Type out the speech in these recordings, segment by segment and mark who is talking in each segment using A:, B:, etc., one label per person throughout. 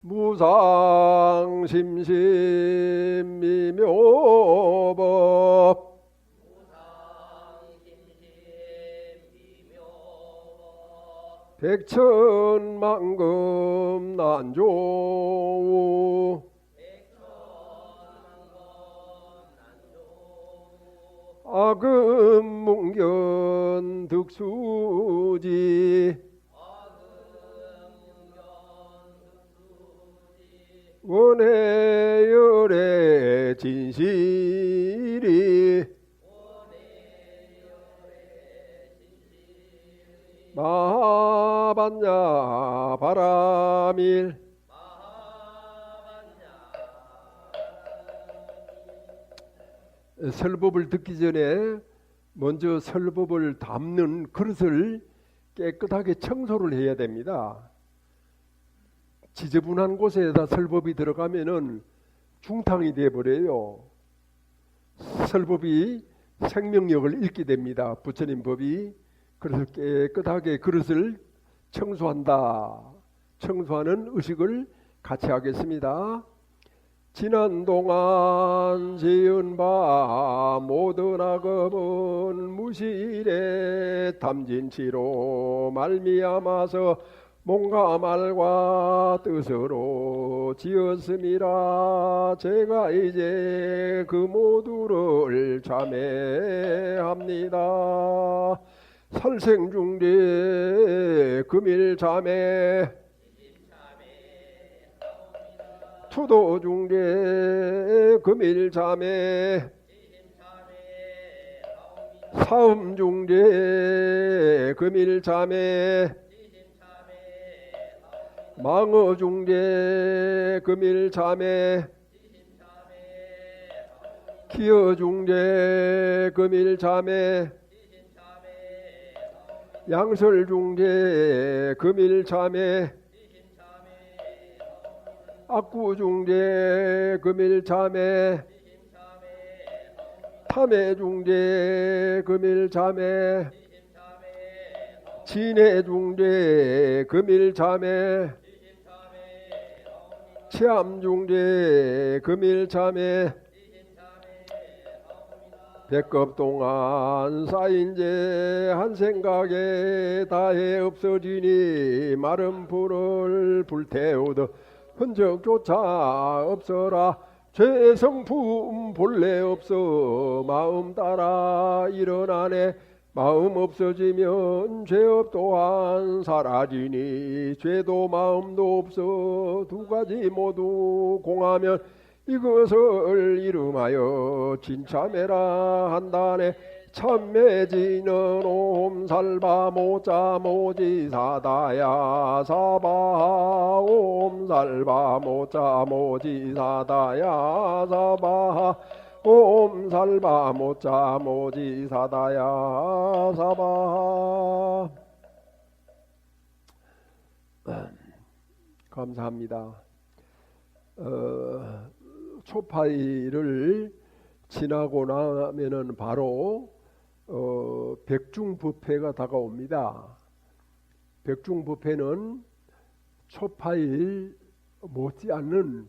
A: 무상심심미묘법 백천만금 난조우 아금문견 득수지 원해열의 진실이 마반야 바라밀 설법을 듣기 전에 먼저 설법을 담는 그릇을 깨끗하게 청소를 해야 됩니다. 지저분한 곳에다 설법이 들어가면은 중탕이 되어버려요. 설법이 생명력을 잃게 됩니다. 부처님 법이. 그래서 깨끗하게 그릇을 청소한다. 청소하는 의식을 같이 하겠습니다. 지난 동안 지은 바 모든 악업은 무실에 탐진치로 말미암아서 몸과 말과 뜻으로 지었음이라. 제가 이제 그 모두를 참회합니다. 살생중대 금일참회 투도중대 금일참회 사음중대 금일참회 망어중대 금일참회 기어중대 금일참회 양설중대 금일참회 악구중대 금일참회 탐해중대 금일참회 진해중대 금일참회 치암중대 금일참회 백급 동안 쌓인 죄 한 생각에 다해 없어지니 마른 불을 불태우듯 흔적조차 없어라. 죄의 성품 본래 없어 마음 따라 일어나네. 마음 없어지면 죄업 또한 사라지니 죄도 마음도 없어 두 가지 모두 공하면 이것을 이름하여 진참회라 한다네. 참매지는 옴살바 모자 모지사다야 사바하 옴살바 모자 모지사다야 사바하 옴살바 모자 모지사다야 사바하. 감사합니다. 초파일을 지나고 나면은 바로 백중부패가 다가옵니다. 백중부패는 초파일 못지않는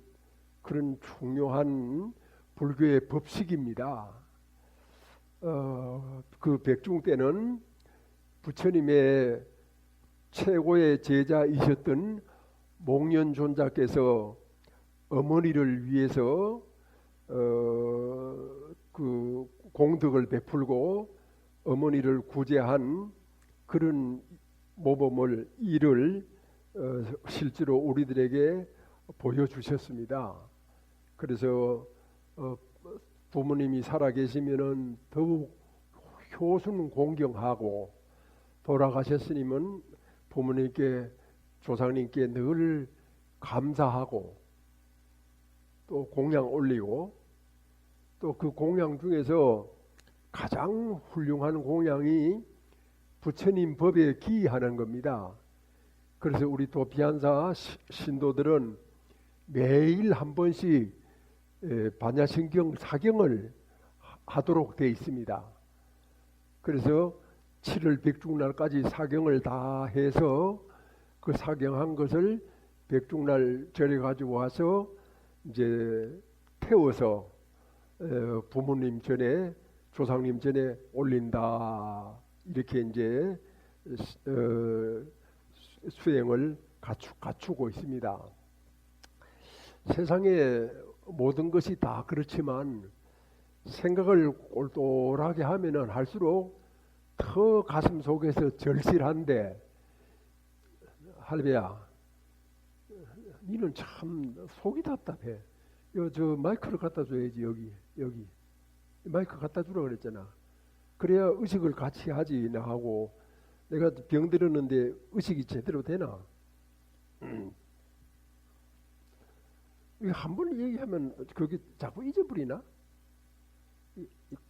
A: 그런 중요한 불교의 법식입니다. 그 백중 때는 부처님의 최고의 제자이셨던 목련존자께서 어머니를 위해서 그 공덕을 베풀고 어머니를 구제한 그런 모범을 일을 실제로 우리들에게 보여주셨습니다. 그래서 부모님이 살아계시면은 더욱 효순 공경하고 돌아가셨으니면 부모님께 조상님께 늘 감사하고 또 공양 올리고 또 그 공양 중에서 가장 훌륭한 공양이 부처님 법에 기하는 겁니다. 그래서 우리 도피한사 신도들은 매일 한 번씩 반야신경 사경을 하도록 되어 있습니다. 그래서 7월 백중날까지 사경을 다 해서 그 사경한 것을 백중날 절에 가지고 와서 이제 태워서 부모님 전에 조상님 전에 올린다 이렇게 이제 수행을 갖추고 있습니다. 세상에 모든 것이 다 그렇지만 생각을 똘똘하게 하면은 할수록 더 가슴 속에서 절실한데, 할배야, 니는 참 속이 답답해. 저 마이크를 갖다 줘야지. 여기 마이크 갖다 주라 그랬잖아. 그래야 의식을 같이 하지. 나하고 내가 병 들었는데 의식이 제대로 되나? 한 번 얘기하면 그게 자꾸 잊어버리나?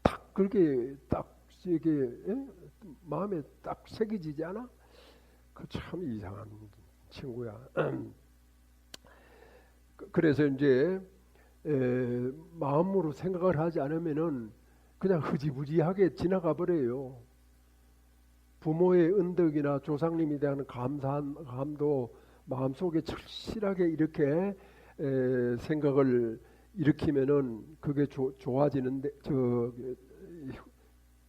A: 딱 그렇게 딱 이게 마음에 딱 새겨지지 않아? 그 참 이상한 친구야. 그래서 이제 마음으로 생각을 하지 않으면은 그냥 흐지부지하게 지나가 버려요. 부모의 은덕이나 조상님에 대한 감사함도 마음속에 절실하게 이렇게 생각을 일으키면은 그게 좋아지는데,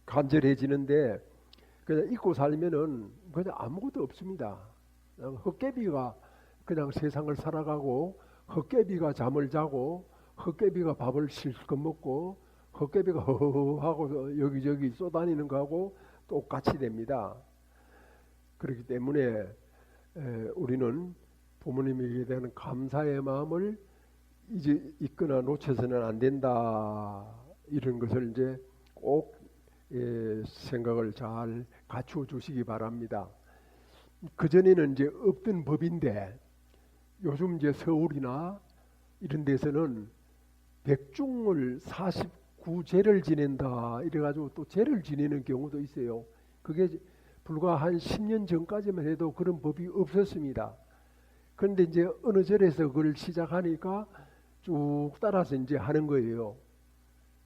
A: 간절해지는데, 그냥 잊고 살면은 그냥 아무것도 없습니다. 헛개비가 그냥 세상을 살아가고, 헛개비가 잠을 자고, 헛개비가 밥을 실컷 먹고, 헛개비가 허허하고 여기저기 쏘다니는 거하고 똑같이 됩니다. 그렇기 때문에 우리는 부모님에게 대한 감사의 마음을 잊거나 놓쳐서는 안 된다. 이런 것을 이제 꼭 생각을 잘 갖추어 주시기 바랍니다. 그전에는 이제 없던 법인데 요즘 이제 서울이나 이런 데서는 백중을 49제를 지낸다 이래가지고 또 제를 지내는 경우도 있어요. 그게 불과 한 10년 전까지만 해도 그런 법이 없었습니다. 그런데 이제 어느 절에서 그걸 시작하니까 쭉 따라서 이제 하는 거예요.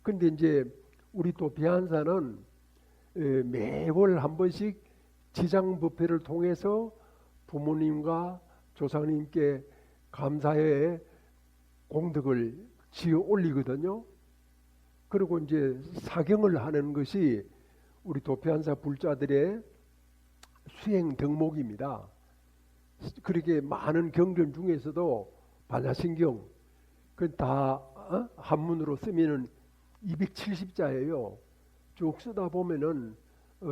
A: 근데 이제 우리 또 비한사는 매월 한 번씩 지장법회를 통해서 부모님과 조상님께 감사의 공덕을 지어 올리거든요. 그리고 이제 사경을 하는 것이 우리 도피한사 불자들의 수행 덕목입니다. 그렇게 많은 경전 중에서도 반야신경 그 다 한문으로 쓰면은 270자예요. 쭉 쓰다 보면은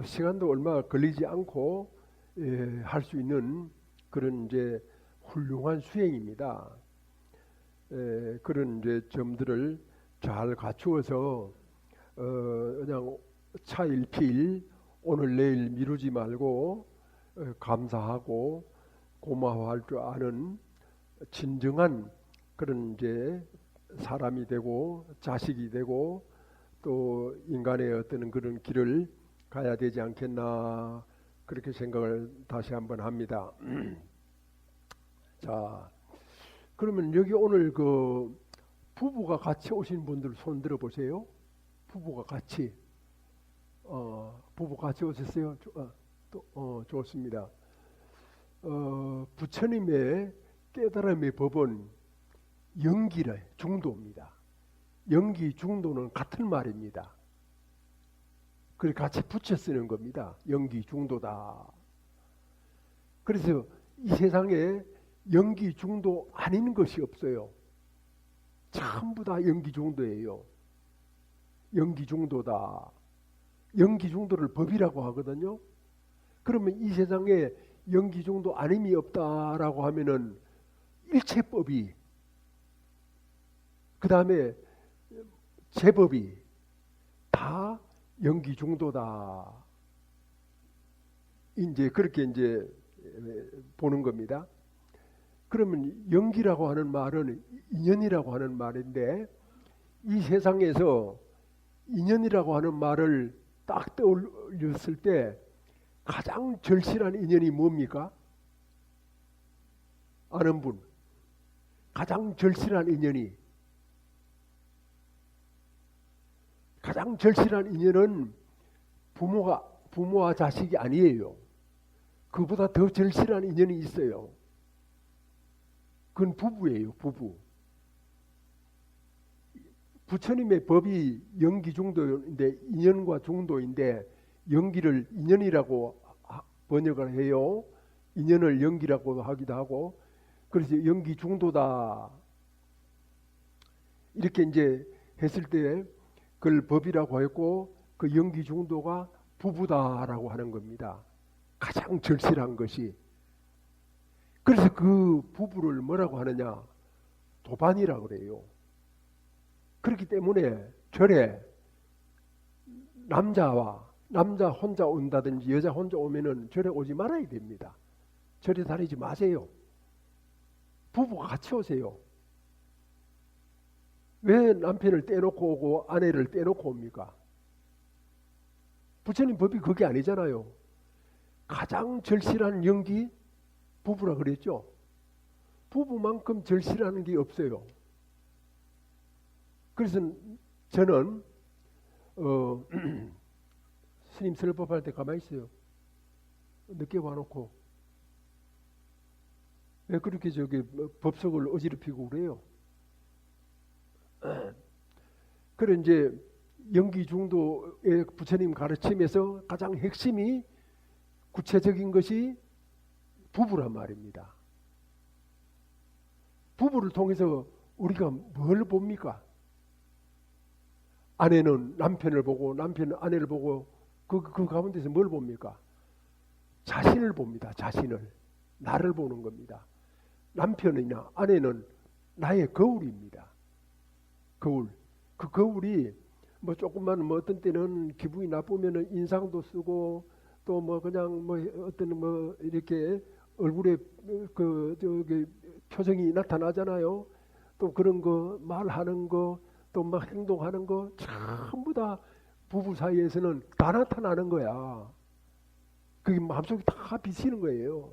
A: 시간도 얼마 걸리지 않고 할 수 있는 그런 이제 훌륭한 수행입니다. 그런 이제 점들을 잘 갖추어서 그냥 차일피일 오늘 내일 미루지 말고 감사하고 고마워할 줄 아는 진정한 그런 이제 사람이 되고 자식이 되고 또 인간의 어떤 그런 길을 가야 되지 않겠나 그렇게 생각을 다시 한번 합니다. 자, 그러면 여기 오늘 그 부부가 같이 오신 분들 손 들어 보세요. 부부가 같이 부부 같이 오셨어요? 좋습니다. 부처님의 깨달음의 법은 영기를 중도입니다. 영기 중도는 같은 말입니다. 그걸 같이 붙여 쓰는 겁니다. 영기 중도다. 그래서 이 세상에 영기 중도 아닌 것이 없어요. 전부 다 영기 중도예요. 영기 중도다. 영기 중도를 법이라고 하거든요. 그러면 이 세상에 영기 중도 아님이 없다라고 하면은 일체법이 그 다음에 제법이 다 영기 중도다. 이제 그렇게 이제 보는 겁니다. 그러면 영기라고 하는 말은 인연이라고 하는 말인데 이 세상에서 인연이라고 하는 말을 딱 떠올렸을 때 가장 절실한 인연이 뭡니까? 아는 분. 가장 절실한 인연이 가장 절실한 인연은 부모와 자식이 아니에요. 그보다 더 절실한 인연이 있어요. 그건 부부예요, 부부. 부처님의 법이 영기 중도인데 인연과 중도인데 영기를 인연이라고 번역을 해요. 인연을 영기라고 하기도 하고 그래서 영기 중도다 이렇게 이제 했을 때 그걸 법이라고 했고 그 영기 중도가 부부다라고 하는 겁니다. 가장 절실한 것이. 그래서 그 부부를 뭐라고 하느냐? 도반이라고 그래요. 그렇기 때문에 절에 남자 혼자 온다든지 여자 혼자 오면은 절에 오지 말아야 됩니다. 절에 다니지 마세요. 부부가 같이 오세요. 왜 남편을 떼놓고 오고 아내를 떼놓고 옵니까? 부처님 법이 그게 아니잖아요. 가장 절실한 영기 부부라 그랬죠. 부부만큼 절실한 게 없어요. 그래서 저는 스님 설법할 때 가만히 있어요. 늦게 와놓고 왜 그렇게 법석을 어지럽히고 그래요? 그래 이제 영기 중도의 부처님 가르침에서 가장 핵심이 구체적인 것이 부부란 말입니다. 부부를 통해서 우리가 뭘 봅니까? 아내는 남편을 보고 남편은 아내를 보고 그 가운데서 뭘 봅니까? 자신을 봅니다. 자신을. 나를 보는 겁니다. 남편이나 아내는 나의 거울입니다. 거울. 그 거울이 뭐 조금만 뭐 어떤 때는 기분이 나쁘면은 인상도 쓰고 또 뭐 그냥 뭐 어떤 뭐 이렇게 얼굴에 그 저기 표정이 나타나잖아요. 또 그런 거 말하는 거 또 막 행동하는 거 전부 다 부부 사이에서는 다 나타나는 거야. 그게 마음속에 다 비치는 거예요.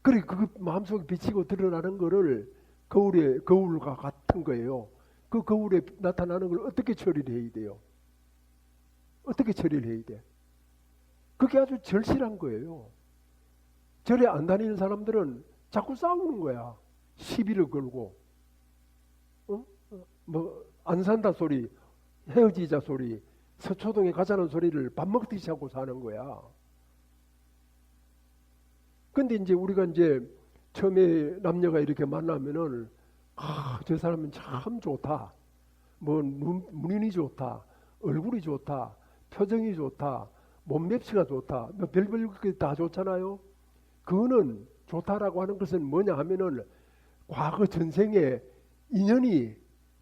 A: 그래 그 마음속에 비치고 드러나는 거를 거울과 같은 거예요. 그 거울에 나타나는 걸 어떻게 처리를 해야 돼요? 어떻게 처리를 해야 돼? 그게 아주 절실한 거예요. 절에 안 다니는 사람들은 자꾸 싸우는 거야. 시비를 걸고 뭐 안 산다 소리, 헤어지자 소리, 서초동에 가자는 소리를 밥 먹듯이 하고 사는 거야. 근데 이제 우리가 이제 처음에 남녀가 이렇게 만나면은 저 사람은 참 좋다. 뭐 눈이 좋다. 얼굴이 좋다. 표정이 좋다. 몸맵시가 좋다. 뭐 별별 게 다 좋잖아요. 그거는 좋다라고 하는 것은 뭐냐 하면은 과거 전생에 인연이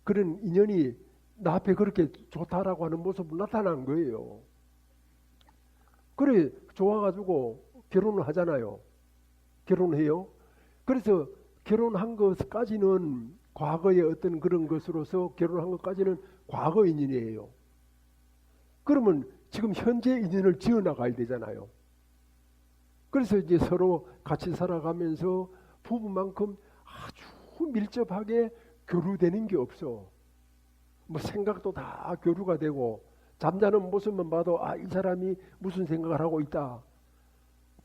A: 그런 인연이 나 앞에 그렇게 좋다라고 하는 모습을 나타난 거예요. 그래 좋아가지고 결혼을 하잖아요. 결혼해요. 그래서 결혼한 것까지는 과거의 어떤 그런 것으로서 결혼한 것까지는 과거 인연이에요. 그러면 지금 현재 인연을 지어나가야 되잖아요. 그래서 이제 서로 같이 살아가면서 부부만큼 아주 밀접하게 교류되는 게 없어. 뭐 생각도 다 교류가 되고 잠자는 모습만 봐도 이 사람이 무슨 생각을 하고 있다.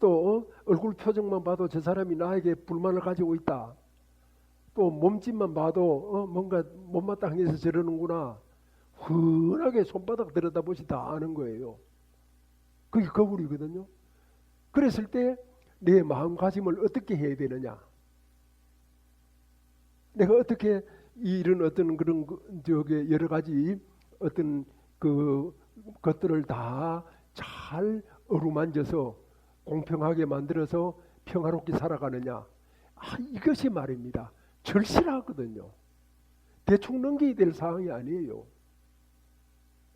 A: 또 얼굴 표정만 봐도 저 사람이 나에게 불만을 가지고 있다. 또 몸짓만 봐도 뭔가 못마땅해서 저러는구나. 흔하게 손바닥 들여다보시 다 아는 거예요. 그게 거울이거든요. 그랬을 때 내 마음가짐을 어떻게 해야 되느냐. 내가 어떻게 이런 어떤 그런 여러 가지 어떤 그 것들을 다 잘 어루만져서 공평하게 만들어서 평화롭게 살아가느냐. 이것이 말입니다. 절실하거든요. 대충 넘겨야 될 사항이 아니에요.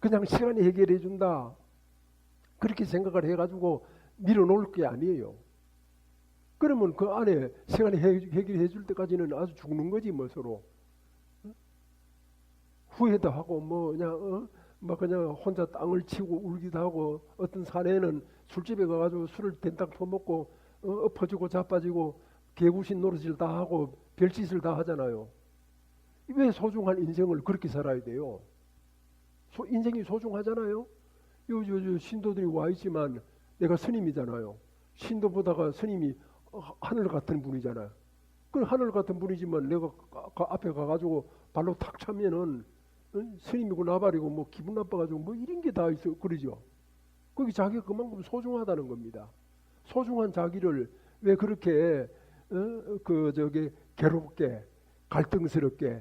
A: 그냥 시간이 해결해 준다. 그렇게 생각을 해가지고 밀어놓을 게 아니에요. 그러면 그 안에 시간이 해결해 줄 때까지는 아주 죽는 거지 뭐 서로. 후회도 하고 뭐 그냥 막 그냥 혼자 땅을 치고 울기도 하고 어떤 사내는 술집에 가가지고 술을 된딱 퍼먹고 엎어지고 자빠지고 개구신 노릇을 다 하고 별짓을 다 하잖아요. 왜 소중한 인생을 그렇게 살아야 돼요? 인생이 소중하잖아요. 요 신도들이 와 있지만 내가 스님이잖아요. 신도 보다가 스님이 하늘 같은 분이잖아요. 그 하늘 같은 분이지만 내가 앞에 가가지고 발로 탁 차면은 스님이고 나발이고 뭐 기분 나빠가지고 뭐 이런 게 다 있어 그러죠. 그게 자기가 그만큼 소중하다는 겁니다. 소중한 자기를 왜 그렇게 괴롭게 갈등스럽게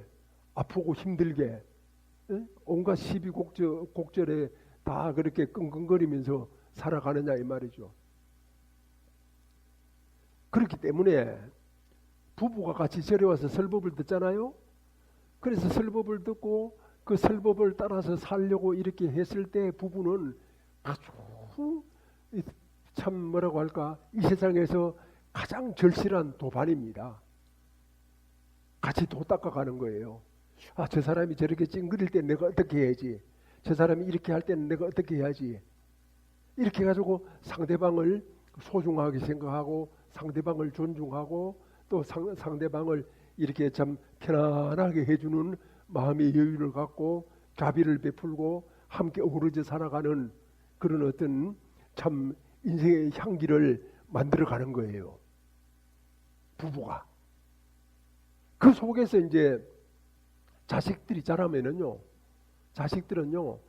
A: 아프고 힘들게 온갖 시비 곡절에 다 그렇게 끙끙거리면서 살아가느냐 이 말이죠. 그렇기 때문에 부부가 같이 절에 와서 설법을 듣잖아요. 그래서 설법을 듣고 그 설법을 따라서 살려고 이렇게 했을 때 부부는 아주 참 뭐라고 할까 이 세상에서 가장 절실한 도반입니다. 같이 도 닦아가는 거예요. 아, 저 사람이 저렇게 찡그릴 때 내가 어떻게 해야지, 저 사람이 이렇게 할 때는 내가 어떻게 해야지, 이렇게 해가지고 상대방을 소중하게 생각하고 상대방을 존중하고 또 상대방을 이렇게 참 편안하게 해주는 마음의 여유를 갖고 자비를 베풀고 함께 어우러져 살아가는 그런 어떤 참 인생의 향기를 만들어가는 거예요. 부부가. 그 속에서 이제 자식들이 자라면은요, 자식들은요,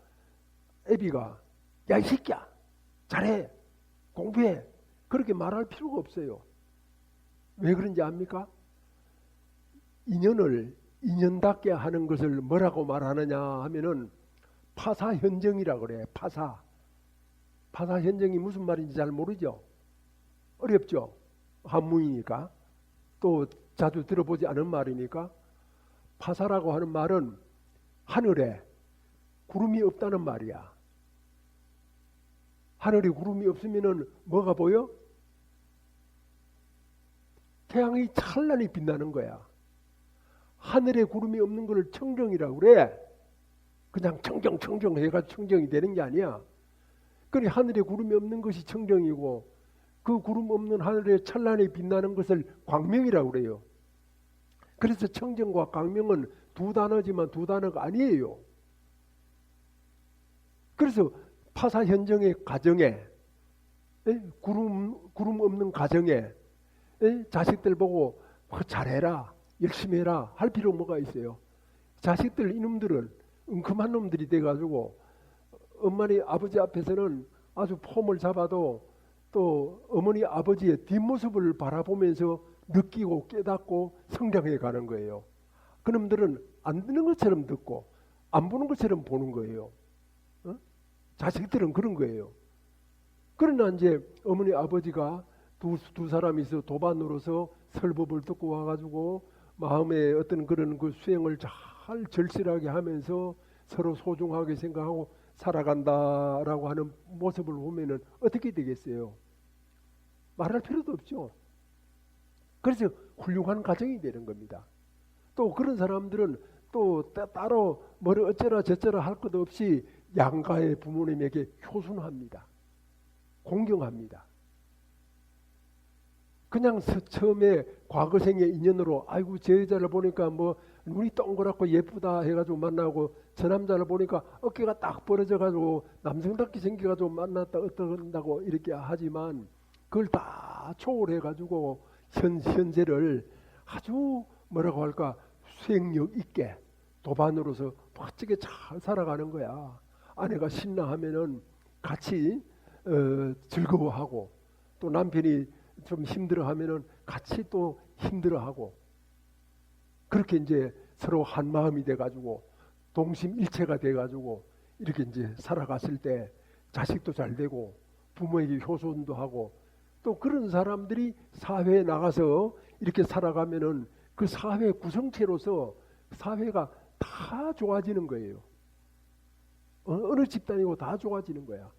A: 애비가 야 이 새끼야 잘해 공부해 그렇게 말할 필요가 없어요. 왜 그런지 압니까? 인연답게 하는 것을 뭐라고 말하느냐 하면은 파사현정이라 그래. 파사현정이 무슨 말인지 잘 모르죠. 어렵죠. 한문이니까 또 자주 들어보지 않은 말이니까. 파사라고 하는 말은 하늘에 구름이 없다는 말이야. 하늘에 구름이 없으면은 뭐가 보여? 태양이 찬란히 빛나는 거야. 하늘에 구름이 없는 걸 청정이라고 그래. 그냥 청정 해가 청정이 되는 게 아니야. 그래 하늘에 구름이 없는 것이 청정이고 그 구름 없는 하늘에 찬란히 빛나는 것을 광명이라고 그래요. 그래서 청정과 광명은 두 단어지만 두 단어가 아니에요. 그래서 파사현정의 가정에 구름 없는 가정에 자식들 보고 잘해라 열심히 해라 할 필요 뭐가 있어요. 자식들 이놈들은 은큼한 놈들이 돼가지고 엄마니 아버지 앞에서는 아주 폼을 잡아도 또 어머니 아버지의 뒷모습을 바라보면서 느끼고 깨닫고 성장해 가는 거예요. 그놈들은 안 듣는 것처럼 듣고 안 보는 것처럼 보는 거예요. 자식들은 그런 거예요. 그러나 이제 어머니 아버지가 두 사람이서 도반으로서 설법을 듣고 와가지고 마음에 어떤 그런 그 수행을 잘 절실하게 하면서 서로 소중하게 생각하고 살아간다라고 하는 모습을 보면은 어떻게 되겠어요? 말할 필요도 없죠. 그래서 훌륭한 가정이 되는 겁니다. 또 그런 사람들은 또 따로 뭐를 어쩌라 저쩌라 할 것 없이 양가의 부모님에게 효순합니다. 공경합니다. 그냥 처음에 과거생의 인연으로 아이고 저 여자를 보니까 뭐 눈이 동그랗고 예쁘다 해가지고 만나고 저 남자를 보니까 어깨가 딱 벌어져가지고 남성답게 생겨가지고 만났다 어떤다고 이렇게 하지만 그걸 다 초월해가지고 현재를 아주 뭐라고 할까 수행력 있게 도반으로서 멋지게 잘 살아가는 거야. 아내가 신나하면은 같이 즐거워하고 또 남편이 좀 힘들어하면은 같이 또 힘들어하고 그렇게 이제 서로 한 마음이 돼가지고 동심일체가 돼가지고 이렇게 이제 살아갔을 때 자식도 잘 되고 부모에게 효손도 하고 또 그런 사람들이 사회에 나가서 이렇게 살아가면은 그 사회 구성체로서 사회가 다 좋아지는 거예요. 어느 집단이고 다 좋아지는 거야.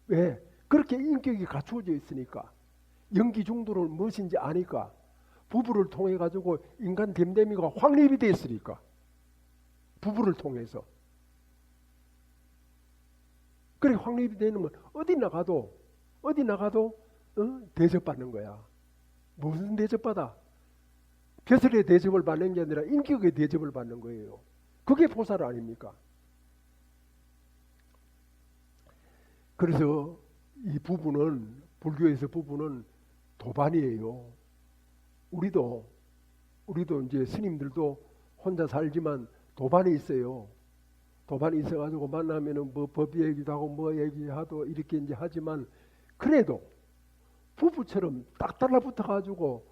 A: 왜? 그렇게 인격이 갖추어져 있으니까. 연기 중도를 무엇인지 아니까. 부부를 통해 가지고 인간 됨됨이가 확립이 되어 있으니까. 부부를 통해서. 그래 확립이 되는 건 어디 나가도 대접받는 거야. 무슨 대접받아? 벼슬의 대접을 받는 게 아니라 인격의 대접을 받는 거예요. 그게 보살 아닙니까? 그래서 이 부부는 불교에서 부부는 도반이에요. 우리도 우리도 이제 스님들도 혼자 살지만 도반이 있어요. 도반이 있어가지고 만나면은 뭐 법 얘기도 하고 뭐 얘기하도 이렇게 이제 하지만 그래도 부부처럼 딱 달라붙어가지고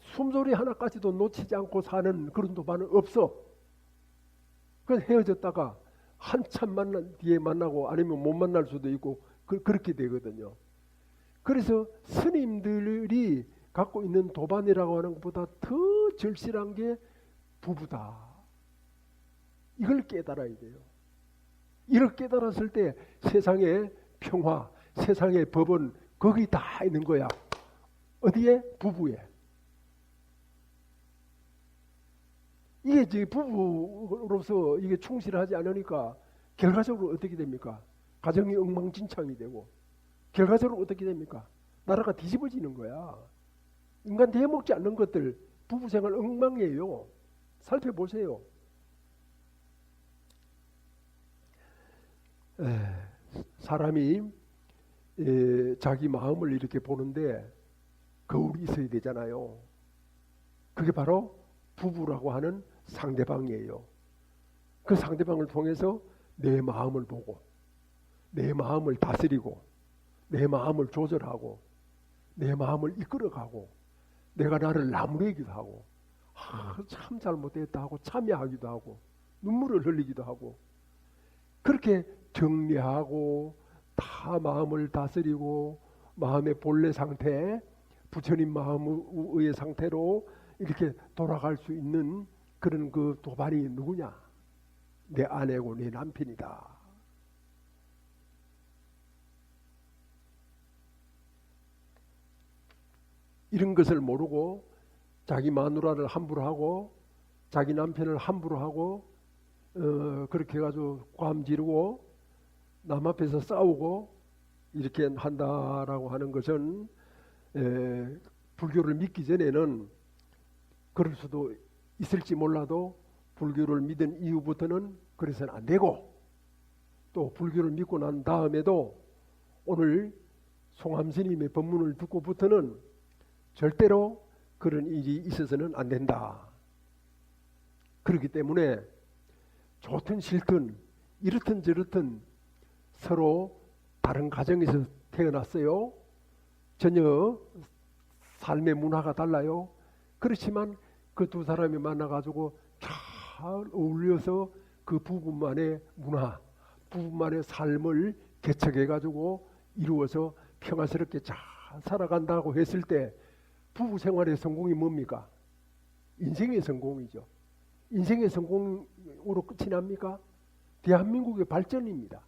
A: 숨소리 하나까지도 놓치지 않고 사는 그런 도반은 없어. 그래서 헤어졌다가 한참 만난 뒤에 만나고 아니면 못 만날 수도 있고 그렇게 되거든요. 그래서 스님들이 갖고 있는 도반이라고 하는 것보다 더 절실한 게 부부다. 이걸 깨달아야 돼요. 이걸 깨달았을 때 세상의 평화, 세상의 법은 거기 다 있는 거야. 어디에? 부부에. 이게 이제 부부로서 이게 충실하지 않으니까 결과적으로 어떻게 됩니까? 가정이 엉망진창이 되고 결과적으로 어떻게 됩니까? 나라가 뒤집어지는 거야. 인간 대해먹지 않는 것들 부부생활 엉망이에요. 살펴보세요. 사람이 자기 마음을 이렇게 보는데 거울이 있어야 되잖아요. 그게 바로 부부라고 하는 상대방이에요. 그 상대방을 통해서 내 마음을 보고 내 마음을 다스리고 내 마음을 조절하고 내 마음을 이끌어가고 내가 나를 나무래기도 하고 참 잘못됐다 하고 참여하기도 하고 눈물을 흘리기도 하고 그렇게 정리하고 다 마음을 다스리고 마음의 본래 상태 부처님 마음의 상태로 이렇게 돌아갈 수 있는 그런 그 도반이 누구냐? 내 아내고 내 남편이다. 이런 것을 모르고 자기 마누라를 함부로 하고 자기 남편을 함부로 하고 그렇게 해가지고 꽐 지르고 남 앞에서 싸우고 이렇게 한다라고 하는 것은 불교를 믿기 전에는 그럴 수도 있을지 몰라도 불교를 믿은 이후부터는 그래서는 안 되고 또 불교를 믿고 난 다음에도 오늘 송암스님의 법문을 듣고부터는 절대로 그런 일이 있어서는 안 된다. 그렇기 때문에 좋든 싫든 이렇든 저렇든 서로 다른 가정에서 태어났어요. 전혀 삶의 문화가 달라요. 그렇지만 그 두 사람이 만나가지고 잘 어울려서 그 부부만의 문화, 부부만의 삶을 개척해가지고 이루어서 평화스럽게 잘 살아간다고 했을 때 부부 생활의 성공이 뭡니까? 인생의 성공이죠. 인생의 성공으로 끝이 납니까? 대한민국의 발전입니다.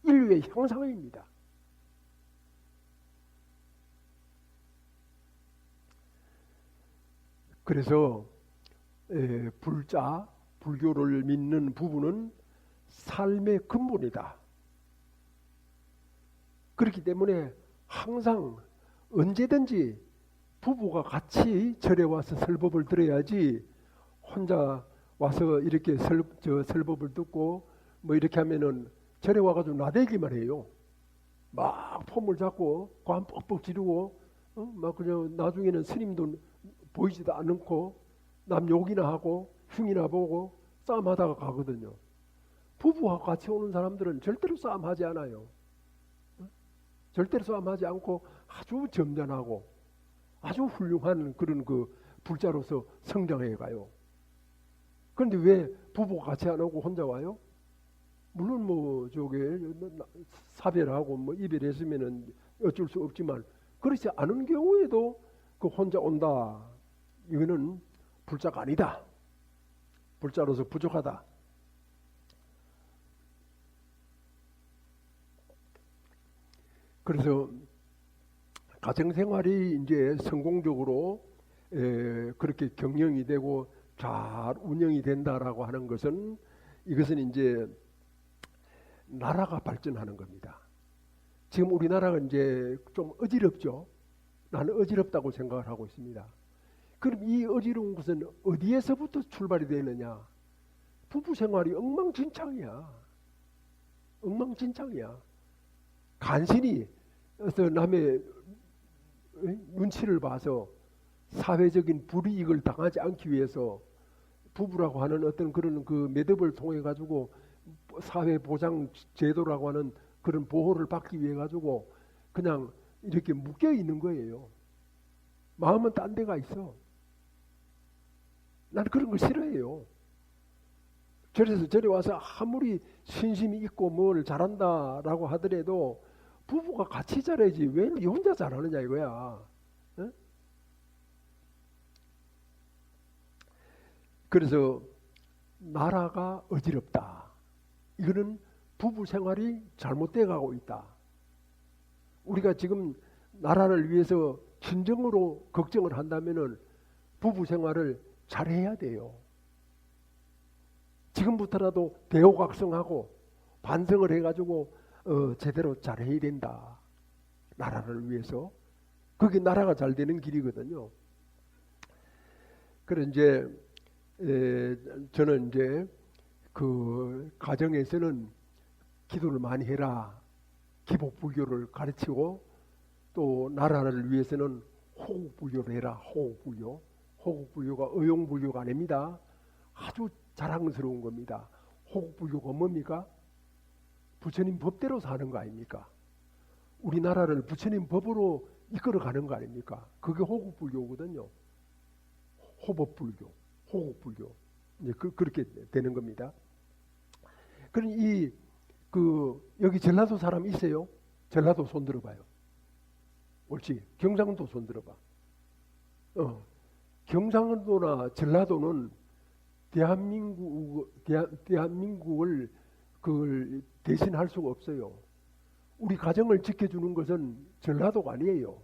A: 인류의 향상입니다. 그래서 불교를 믿는 부부는 삶의 근본이다. 그렇기 때문에 항상 언제든지 부부가 같이 절에 와서 설법을 들어야지 혼자 와서 이렇게 설법을 듣고 뭐 이렇게 하면은 절에 와가지고 나대기만 해요. 막 폼을 잡고 관 뻑뻑 지르고 막 그냥 나중에는 스님도 보이지도 않고 남 욕이나 하고 흉이나 보고 싸움하다가 가거든요. 부부와 같이 오는 사람들은 절대로 싸움하지 않아요. 절대로 싸움하지 않고 아주 점잖하고 아주 훌륭한 그런 그 불자로서 성장해 가요. 그런데 왜 부부가 같이 안 오고 혼자 와요? 물론 뭐 저게 사별하고 뭐 이별했으면은 어쩔 수 없지만 그렇지 않은 경우에도 그 혼자 온다. 이거는 불자가 아니다. 불자로서 부족하다. 그래서 가정생활이 이제 성공적으로 그렇게 경영이 되고 잘 운영이 된다라고 하는 것은 이것은 이제 나라가 발전하는 겁니다. 지금 우리나라가 이제 좀 어지럽죠. 나는 어지럽다고 생각을 하고 있습니다. 그럼 이 어지러운 것은 어디에서부터 출발이 되느냐? 부부 생활이 엉망진창이야. 엉망진창이야. 간신히 어서 남의 눈치를 봐서 사회적인 불이익을 당하지 않기 위해서 부부라고 하는 어떤 그런 그 매듭을 통해 가지고 사회 보장 제도라고 하는 그런 보호를 받기 위해 가지고 그냥 이렇게 묶여 있는 거예요. 마음은 딴 데가 있어. 난 그런 거 싫어해요. 그래서 저리 와서 아무리 신심이 있고 뭘 잘한다라고 하더라도 부부가 같이 잘해야지 왜 니 혼자 잘하느냐 이거야. 어? 그래서 나라가 어지럽다. 이거는 부부 생활이 잘못돼 가고 있다. 우리가 지금 나라를 위해서 진정으로 걱정을 한다면은 부부 생활을 잘해야 돼요. 지금부터라도 대호각성하고 반성을 해가지고 제대로 잘해야 된다. 나라를 위해서. 그게 나라가 잘 되는 길이거든요. 그래 이제 저는 이제 그 가정에서는 기도를 많이 해라. 기복불교를 가르치고 또 나라를 위해서는 호국불교를 해라. 호국불교. 호국불교가 의용불교가 아닙니다. 아주 자랑스러운 겁니다. 호국불교가 뭡니까? 부처님 법대로 사는 거 아닙니까? 우리나라를 부처님 법으로 이끌어가는 거 아닙니까? 그게 호국불교거든요. 호법불교, 호국불교. 이제 그렇게 되는 겁니다. 그럼 여기 전라도 사람 있어요? 전라도 손 들어봐요. 옳지. 경상도 손 들어봐. 경상도나 전라도는 대한민국을 그걸 대신할 수가 없어요. 우리 가정을 지켜주는 것은 전라도가 아니에요.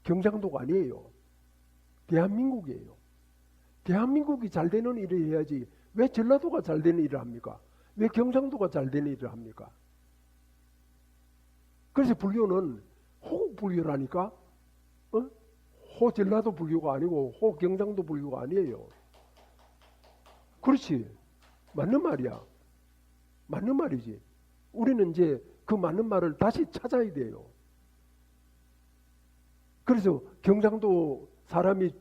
A: 경상도가 아니에요. 대한민국이에요. 대한민국이 잘 되는 일을 해야지 왜 전라도가 잘 되는 일을 합니까? 왜 경상도가 잘 되는 일을 합니까? 그래서 불교는 호국불교라니까 호전라도 불교가 아니고 호경상도 불교가 아니에요. 그렇지. 맞는 말이야. 맞는 말이지. 우리는 이제 그 맞는 말을 다시 찾아야 돼요. 그래서 경상도 사람이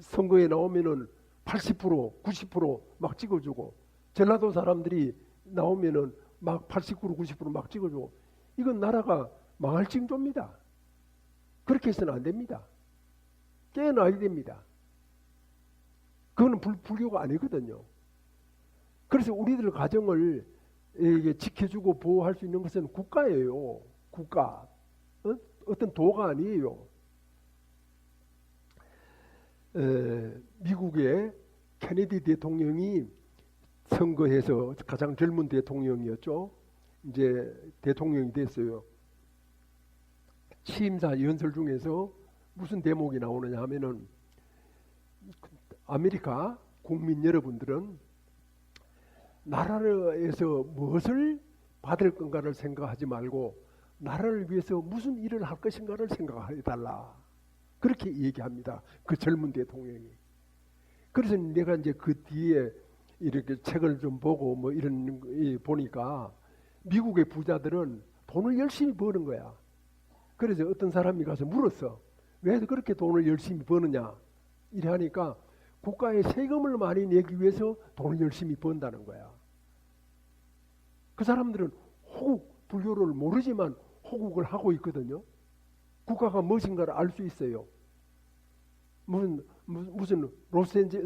A: 선거에 나오면은 80%, 90%막 찍어주고 전라도 사람들이 나오면은 막 89%, 90%막 찍어주고 이건 나라가 망할 징조입니다. 그렇게 해서는 안 됩니다. 깨어나야 됩니다. 그거는 불교가 아니거든요. 그래서 우리들 가정을 지켜주고 보호할 수 있는 것은 국가예요. 국가. 어떤 도가 아니에요. 미국의 케네디 대통령이 선거해서 가장 젊은 대통령이었죠. 이제 대통령이 됐어요. 취임사 연설 중에서 무슨 대목이 나오느냐 하면은 아메리카 국민 여러분들은 나라에서 무엇을 받을 건가를 생각하지 말고 나라를 위해서 무슨 일을 할 것인가를 생각해달라. 그렇게 얘기합니다. 그 젊은 대통령이. 그래서 내가 이제 그 뒤에 이렇게 책을 좀 보고 뭐 이런 보니까 미국의 부자들은 돈을 열심히 버는 거야. 그래서 어떤 사람이 가서 물었어. 왜 그렇게 돈을 열심히 버느냐? 이래 하니까 국가에 세금을 많이 내기 위해서 돈을 열심히 번다는 거야. 그 사람들은 호국 불교를 모르지만 호국을 하고 있거든요. 국가가 무엇인가를 알 수 있어요. 무슨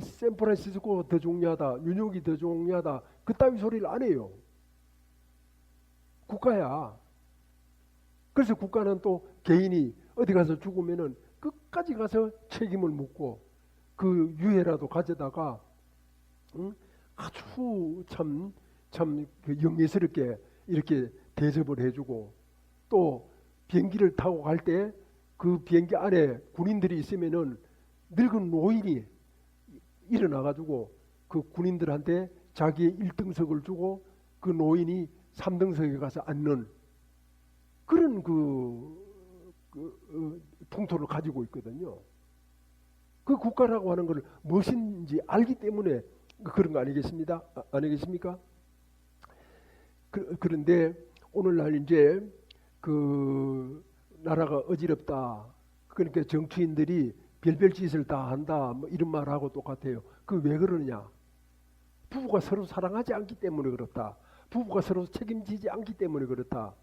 A: 샌프란시스코 더 중요하다, 뉴욕이 더 중요하다, 그따위 소리를 안 해요. 국가야. 그래서 국가는 또 개인이 어디 가서 죽으면은 끝까지 가서 책임을 묻고 그 유해라도 가져다가 아주 참 영예스럽게 이렇게 대접을 해주고 또 비행기를 타고 갈 때 그 비행기 안에 군인들이 있으면은 늙은 노인이 일어나가지고 그 군인들한테 자기의 1등석을 주고 그 노인이 3등석에 가서 앉는 그런 풍토를 가지고 있거든요. 그 국가라고 하는 것을 무엇인지 알기 때문에 그런 거 아니겠습니까? 아니겠습니까? 그런데 오늘날 이제 그 나라가 어지럽다. 그러니까 정치인들이 별별 짓을 다 한다 뭐 이런 말하고 똑같아요. 그 왜 그러느냐? 부부가 서로 사랑하지 않기 때문에 그렇다. 부부가 서로 책임지지 않기 때문에 그렇다.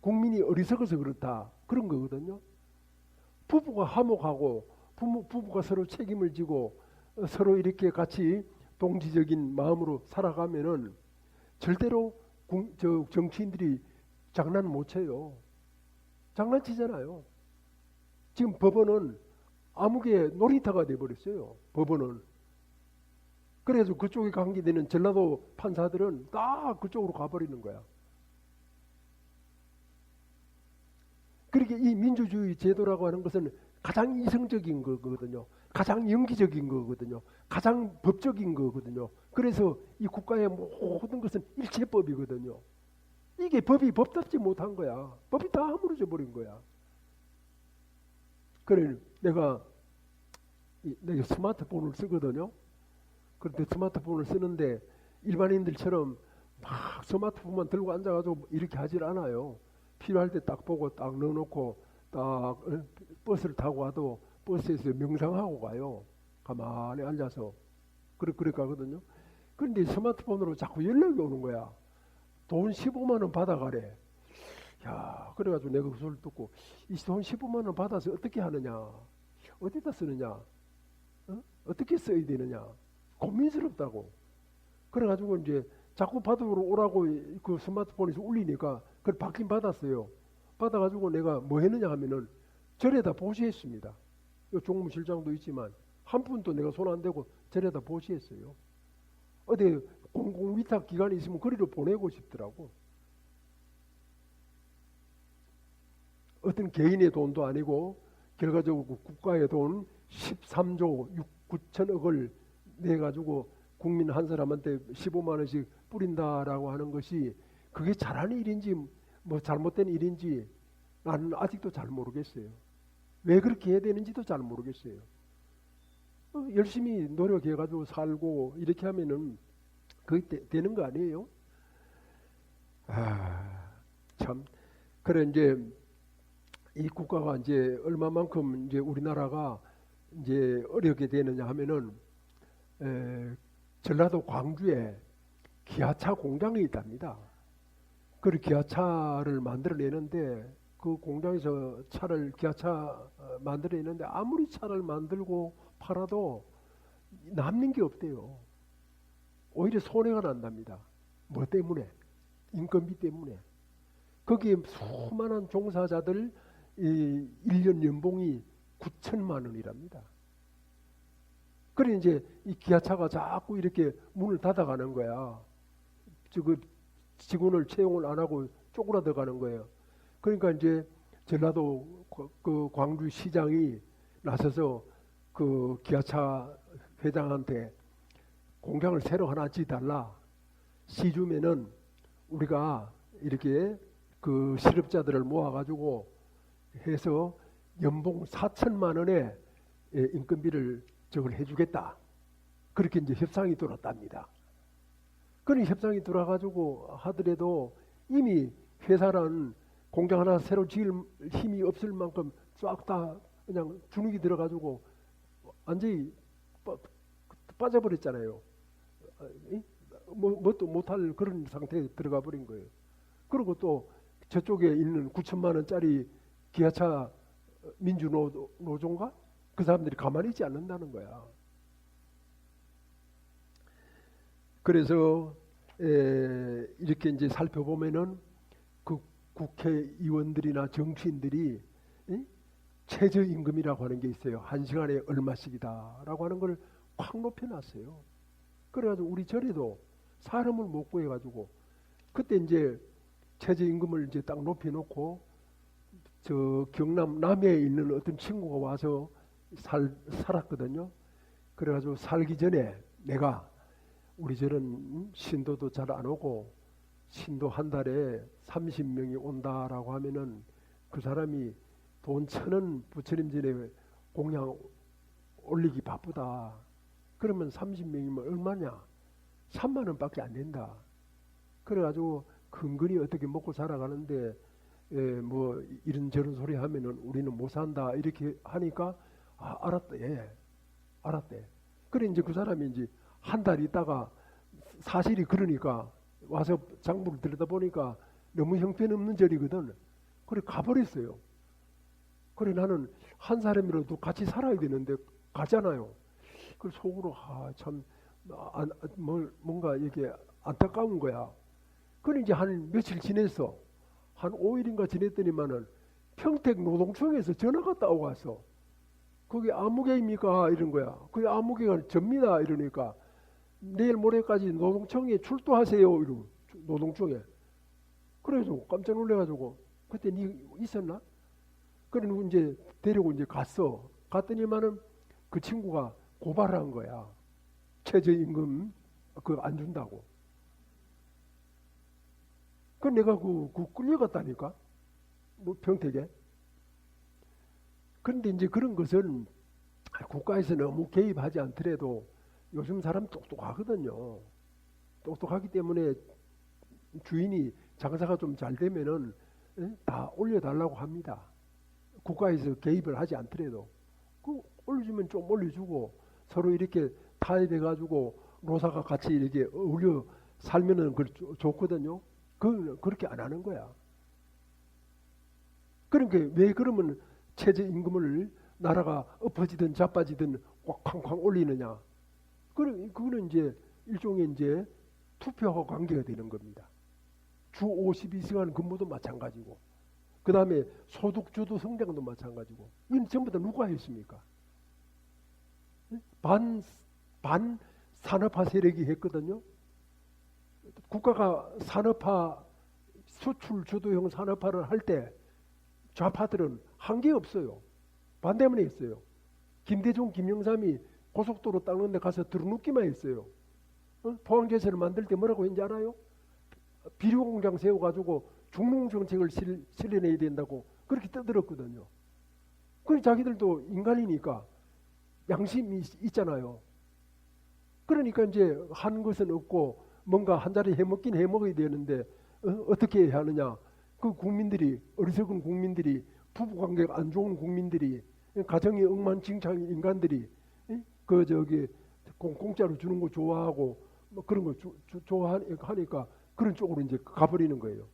A: 국민이 어리석어서 그렇다. 그런 거거든요. 부부가 화목하고 부부가 서로 책임을 지고 서로 이렇게 같이 동지적인 마음으로 살아가면은 절대로 정치인들이 장난 못 쳐요. 장난치잖아요. 지금 법원은 암흑의 놀이터가 돼버렸어요. 법원은. 그래서 그쪽에 관계되는 전라도 판사들은 다 그쪽으로 가버리는 거야. 그렇게 이 민주주의 제도라고 하는 것은 가장 이성적인 거거든요. 가장 영기적인 거거든요. 가장 법적인 거거든요. 그래서 이 국가의 모든 것은 일체법이거든요. 이게 법이 법답지 못한 거야. 법이 다 허물어져 버린 거야. 그래 내가 스마트폰을 쓰거든요. 그런데 스마트폰을 쓰는데 일반인들처럼 막 스마트폰만 들고 앉아가지고 이렇게 하질 않아요. 필요할 때 딱 보고 딱 넣어놓고 딱 버스를 타고 와도 버스에서 명상하고 가요. 가만히 앉아서 그렇게 가거든요. 그런데 스마트폰으로 자꾸 연락이 오는 거야. 돈 15만 원 받아가래. 야, 그래가지고 내가 그 소리를 듣고 이 돈 15만 원 받아서 어떻게 하느냐, 어디다 쓰느냐, 어떻게 써야 되느냐 고민스럽다고. 그래가지고 이제 자꾸 받으러 오라고 그 스마트폰에서 울리니까 그걸 받긴 받았어요. 받아가지고 내가 뭐 했느냐 하면은 절에다 보시했습니다. 종무실장도 있지만 한 푼도 내가 손 안 대고 절에다 보시했어요. 어디 공공위탁 기관이 있으면 거리로 보내고 싶더라고. 어떤 개인의 돈도 아니고 결과적으로 국가의 돈 13조 9천억을 내가지고 국민 한 사람한테 15만 원씩 뿌린다라고 하는 것이 그게 잘하는 일인지 뭐 잘못된 일인지 나는 아직도 잘 모르겠어요. 왜 그렇게 해야 되는지도 잘 모르겠어요. 열심히 노력해가지고 살고 이렇게 하면은 그게 되는 거 아니에요? 참. 그래 이제 이 국가가 이제 얼마만큼 이제 우리나라가 이제 어렵게 되느냐 하면은 전라도 광주에 기아차 공장이 있답니다. 그 기아차를 만들어내는데 그 공장에서 기아차 만들어내는데 아무리 차를 만들고 팔아도 남는 게 없대요. 오히려 손해가 난답니다. 뭐 때문에? 인건비 때문에. 거기에 수많은 종사자들 1년 연봉이 9천만 원이랍니다. 그래 이제 이 기아차가 자꾸 이렇게 문을 닫아가는 거야. 직원을 채용을 안 하고 쪼그라들 가는 거예요. 그러니까 이제 전라도 그 광주시장이 나서서 그 기아차 회장한테 공장을 새로 하나 지달라. 시주면은 우리가 이렇게 그 실업자들을 모아가지고 해서 연봉 4천만 원의 인건비를 저걸 해주겠다. 그렇게 이제 협상이 돌았답니다. 그런 협상이 돌아가지고 하더라도 이미 회사는 공장 하나 새로 지을 힘이 없을 만큼 싹 다 그냥 주눅이 들어가지고 완전히 빠져버렸잖아요. 뭣도 못할 그런 상태에 들어가 버린 거예요. 그리고 또 저쪽에 있는 9천만 원짜리 기아차 민주노조인가? 그 사람들이 가만히 있지 않는다는 거야. 그래서 이렇게 이제 살펴보면은 그 국회의원들이나 정치인들이 최저임금이라고 하는 게 있어요. 한 시간에 얼마씩이다라고 하는 걸 확 높여놨어요. 그래가지고 우리 절에도 사람을 못 구해가지고 그때 이제 최저임금을 이제 딱 높여놓고 저 경남 남해에 있는 어떤 친구가 와서 살았거든요. 그래가지고 살기 전에 내가 우리 절은 신도도 잘 안 오고 신도 한 달에 30명이 온다라고 하면은 그 사람이 돈 1,000원 부처님 전에 공양 올리기 바쁘다. 그러면 30명이면 얼마냐? 3만 원밖에 안 된다. 그래가지고 근근히 어떻게 먹고 살아가는데 뭐 이런저런 소리 하면은 우리는 못 산다 이렇게 하니까 아, 알았대. 예, 알았대. 그래 이제 그 사람이 이제 한 달 있다가 사실이 그러니까 와서 장부를 들여다보니까 너무 형편없는 절이거든. 그래 가버렸어요. 그래 나는 한 사람이라도 같이 살아야 되는데 가잖아요. 그 속으로 참 뭔가 이게 안타까운 거야. 그래 이제 한 며칠 지냈어. 한 5일인가 지냈더니만은 평택 노동청에서 전화가 따고 왔어. 거기 아무개입니까? 이런 거야. 그게 아무개가 접니다. 이러니까 내일 모레까지 노동청에 출두하세요. 이러고 노동청에. 그래서 깜짝 놀래가지고 그때 니 있었나? 그래 이제 데리고 이제 갔어. 갔더니만은 그 친구가 고발한 거야. 최저임금 그거 안 준다고. 그 내가 그 끌려갔다니까. 뭐 평택에. 그런데 이제 그런 것은 국가에서 너무 개입하지 않더라도 요즘 사람 똑똑하거든요. 똑똑하기 때문에 주인이 장사가 좀 잘 되면은 다 올려달라고 합니다. 국가에서 개입을 하지 않더라도 그 올려주면 좀 올려주고 서로 이렇게 타협해가지고 노사가 같이 이렇게 어울려 살면은 좋거든요. 그렇게 안 하는 거야. 그러니까 왜 그러면 최저임금을 나라가 엎어지든 자빠지든 쾅쾅 올리느냐? 그거는 이제 일종의 이제 투표하고 관계가 되는 겁니다. 주 52시간 근무도 마찬가지고, 그 다음에 소득주도 성장도 마찬가지고, 이건 전부 다 누가 했습니까? 반 산업화 세력이 했거든요. 국가가 산업화, 수출 주도형 산업화를 할 때 좌파들은 한계 없어요. 반대만 했어요. 김대중, 김영삼이 고속도로 닦는 데 가서 들어눕기만 했어요. 포항제설을 만들 때 뭐라고 했는지 알아요? 비료공장 세워가지고 중농정책을 실현해야 된다고 그렇게 떠들었거든요. 그래 자기들도 인간이니까 양심이 있잖아요. 그러니까 이제 한 것은 없고 뭔가 한 자리 해먹긴 해먹어야 되는데 어떻게 해야 하느냐. 그 국민들이, 어리석은 국민들이, 부부관계가 안 좋은 국민들이, 가정이 엉망진창인 인간들이 공짜로 주는 거 좋아하고 뭐 그런 거 좋아하니까 그런 쪽으로 이제 가버리는 거예요.